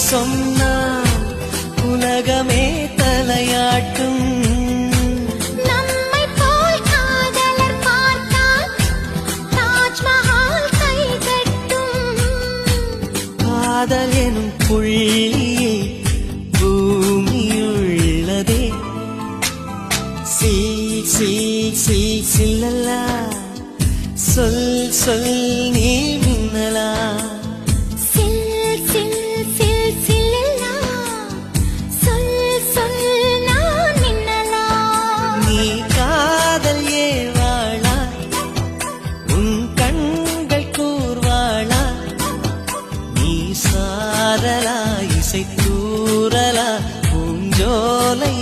சொன்னால் உலகமே தலையாட்டும். நம்மை போல் காதலர் பார்த்தால் தாஜ்மஹால் கைகட்டும். காதல் எனும் புள்ளியே பூமியுள்ளதே. சில்லல்லா சொல் சொல் நீ மின்னலா. நீ காதல் ஏவாளா, உன் கண்கள் கூர்வாளா. நீ சாரலா இசை தூரலா பூஞ்சோலை